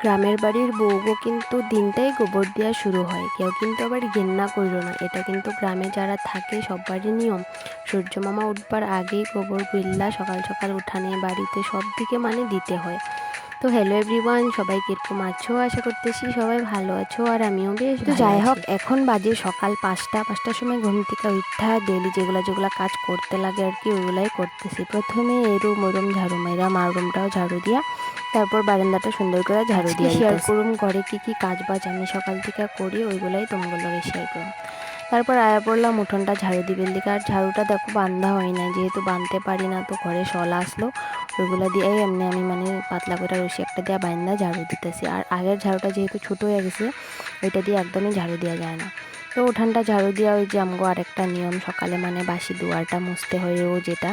গ্রামের বাড়ির বউগো কিন্তু দিনটাই গোবর দেওয়া শুরু হয়। কেউ কিন্তু আবার ঘেন্না করিল না, এটা কিন্তু গ্রামে যারা থাকে সবারই নিয়ম। সূর্য মামা উঠবার আগেই গোবর গুল্লা সকাল সকাল উঠানে বাড়িতে সব দিকে মানে দিতে হয়। তো হ্যালো এভরিওয়ান, সবাই কিরকম আছো? আশা করতেছি সবাই ভালো আছো, আর আমিও বেশ তো যাই হোক, এখন বাজে সকাল 5টার সময় ঘুম থেকে উঠা ডেলি যেগুলা কাজ করতে লাগে আর কি, ওইগুলাই করতেছি। প্রথমে এরুম ওরুম ঝাড়ু মাইরা মার রুমটাও ঝাড়ু দিয়া, তারপর বারান্দাটা সুন্দর করে ঝাড়ু দিয়ে শেয়ার করুম ঘরে কি কাজ বাজ আমি সকাল থেকে করি, ওইগুলাই তোমাগুলো শেয়ার করুম। তারপর আয়া পড়লাম উঠোনটা ঝাড়ু দিবের দিকে। আর ঝাড়ুটা দেখো বান্ধা হয় না, যেহেতু বাঁধতে পারি না, তো ঘরে শলা আসলো, ওইগুলো দিয়ে এমনি আমি মানে পাতলা করে রশি একটা দিয়ে বান্ধা ঝাড়ু দিতেছি। আর আগের ঝাড়ুটা যেহেতু ছোটো হয়ে গেছে, ওইটা দিয়ে একদমই ঝাড়ু দেওয়া যায় না। তো উঠানটা ঝাড়ু দেওয়া ওই যে আমগো আরেকটা নিয়ম, সকালে মানে বাসি দুয়ারটা মুছতে হয় ও যেটা।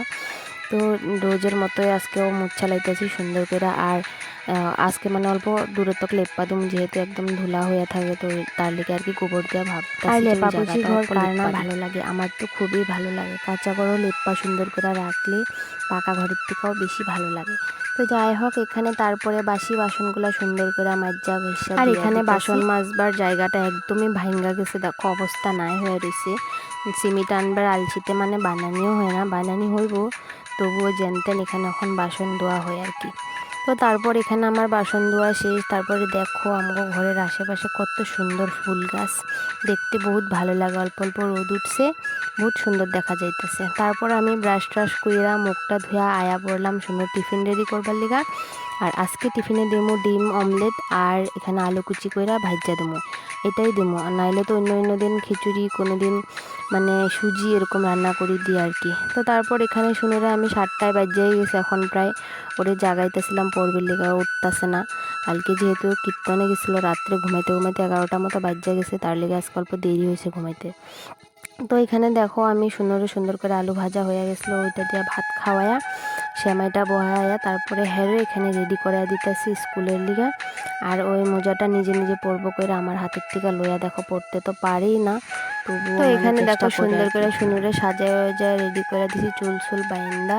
তো রোজের মতোই আজকেও মুছা লাইতেছি সুন্দর করে। আর আজকে মানে অল্প দূরত্ব লেপা দুম, যেহেতু একদম ধুলা হয়ে থাকে, তো তার লিগে আর কি গোবর দেওয়া ভাবতেছি। আর লেপা পুছি ঘর কার না ভালো লাগে, আমার তো খুবই ভালো লাগে। কাঁচা ঘরও লেপা সুন্দর করে রাখলে পাকা ঘরের থেকেও বেশি ভালো লাগে। তো যাই হোক, এখানে তারপরে বাসি বাসনগুলো সুন্দর করে মাজা ঘষা। আর এখানে বাসন মাজবার জায়গাটা একদমই ভাঙ্গা গেছে, দেখো অবস্থা নাই হয়ে রয়েছে। সিমিট আনবার আলছিতে মানে বানানিও হয় না, বানানি হইব তবুও যেনতেন এখানে এখন বাসন ধোয়া হয় আর কি। তো তারপর এখানে আমার বাসন ধোয়া শেষ। তারপরে দেখো আমাকে ঘরের আশেপাশে কত সুন্দর ফুল গাছ, দেখতে বহুত ভালো লাগে। অল্প অল্প রোদ উঠছে, বহুত সুন্দর দেখা যাইতেছে। তারপর আমি ব্রাশ ট্রাশ কইরা মুখটা ধুয়া আয়া পড়লাম সুন্দর টিফিন রেডি করবার লিগা। আর আজকে টিফিনে দিমু ডিম অমলেট, আর এখানে আলু কুচি কইরা ভাজ্যা দিমু, এটাই দিমু। আর নাইলে তো অন্য দিন খিচুড়ি, কোনো দিন মানে সুজি এরকম রান্না করি দিই আর কি। তো তারপর এখানে শুনেরা আমি 7টায় বাজ্যাই গেছে এখন প্রায়। ওরে জাগাইতেছিলাম পড়বির লেগে, উঠতেছে না। কালকে যেহেতু কীর্তনে গেছিলো, রাত্রে ঘুমাইতে ঘুমাইতে 11টার মতো বাজ্যা গেছে, তার লেগে আজকে অল্প দেরি হয়েছে ঘুমাইতে। তো এখানে দেখো আমি সুন্দর করে আলু ভাজা হয়ে গেছিলো, ওইটা দিয়ে ভাত খাওয়ায়া সেমাইটা বহায়া তারপরে হেরে এখানে রেডি করে দিতেছি স্কুলের লিগা। আর ওই মোজাটা নিজে নিজে পরবো করে আমার হাতের থেকে লইয়া, দেখো পড়তে তো পারি না, তবুও এখানে দেখো সুন্দর করে সুনুরে সাজায় রেডি করে দিছি, চুল বাইন্দা।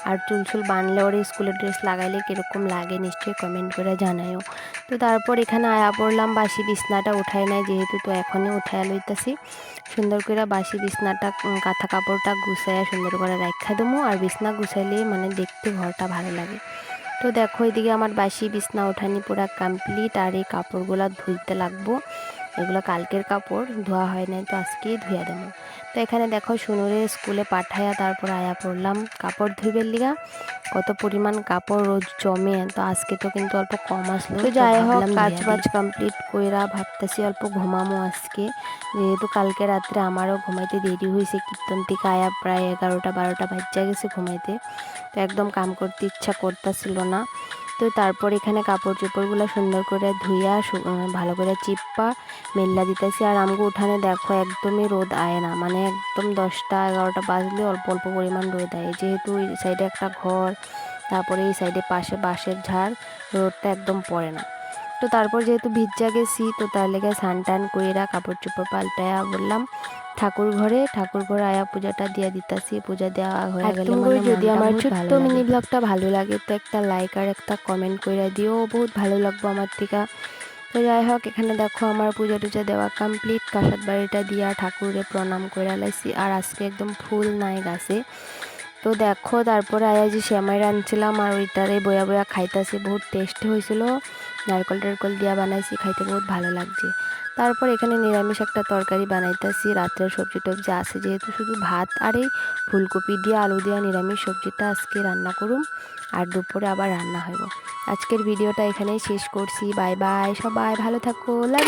আর চুল বানলে ওর স্কুলের ড্রেস লাগাইলে কীরকম লাগে নিশ্চয়ই কমেন্ট করে জানাইও। তো তারপর এখানে আয়া পড়লাম, বাসি বিছনাটা উঠাই নাই যেহেতু, তো এখনই উঠাইয়া লইতেছি। সুন্দর করে বাসি বিছনাটা কাঁথা কাপড়টা গুছাইয়া সুন্দর করে রাখা দেবো। আর বিছনা গুছাইলে মানে দেখতে ঘরটা ভালো লাগে। তো দেখো এদিকে আমার বাসি বিছনা ওঠানি পুরা কমপ্লিট। আর এই কাপড়গুলো ধুইতে লাগবো, এগুলো কালকের কাপড়, ধোয়া হয় নাই, তো আজকেই ধুয়ে দেবো। তো এখানে দেখো সুনুরে স্কুলে পাঠাইয়া তারপর আয়া পড়লাম কাপড় ধুইবের লিগা। কত পরিমাণ কাপড় রোজ জমে, তো আজকে তো কিন্তু অল্প কম আসলো। তো যাই হোক, কাজ বাজ কমপ্লিট কইরা ভাবতেছি অল্প ঘুমামো আজকে, যেহেতু কালকে রাত্রে আমারও ঘুমাইতে দেরি হয়েছে। কীর্তন থেকে আয়া প্রায় 11টা 12টা বাজ্যা গেছে ঘুমাইতে, তো একদম কাম করতে ইচ্ছা করতেছিল না। তো তারপর এখানে কাপড় চোপড়গুলো সুন্দর করে ধুইয়া ভালো করে চিপ্পা মেল্লা দিতেছি। আর আমগো উঠানে দেখো একদমই রোদ আয় না, মানে একদম 10টা 11টা বাজলে অল্প অল্প পরিমাণ রোদ আয়, যেহেতু এই সাইডে একটা ঘর, তারপরে এই সাইডে পাশে বাঁশের ঝাড়, রোদটা একদম পড়ে না। তো তারপর যেহেতু ভিজা গেছি, তো তার লেগে স্নান টান কইরা কাপড় চোপড় পাল্টায়া বললাম ঠাকুর ঘরে আয়া পূজাটা দিয়ে দিতাছি। পূজা দেওয়া হয়ে গেলে মানে যদি আমার ছোট্ট মিনি ব্লগটা ভালো লাগে, তো একটা লাইক আর একটা কমেন্ট কইরা দিও, বহুত ভালো লাগবো আমার থেকে। তো যাই হোক, এখানে দেখো আমার পূজা টুজা দেওয়া কমপ্লিট, কাসাদ বাড়িটা দিয়া ঠাকুরে প্রণাম করে লাইছি। আর আজকে একদম ফুল নাই গাছে। তো দেখো তারপরে আয়া যে সেমাই রাঁধছিলাম, আর ওইটারে বয়া বয়া খাইতেছি, বহুত টেস্টি হয়েছিল। নারকল টারকল দিয়া বানাইছি, খাইতে বহুত ভালো লাগছে। তারপর এখানে নিরামিষ একটা তরকারি বানাইতেছি, রাত্রের সবজি টবজি আছে যেহেতু, শুধু ভাত আর এই ফুলকপি দিয়ে আলু দিয়া নিরামিষ সবজিটা আজকে রান্না করুম। আর দুপুরে আবার রান্না হইব। আজকের ভিডিওটা এখানেই শেষ করছি। বাই বাই, সবাই ভালো থাকো, লাভ।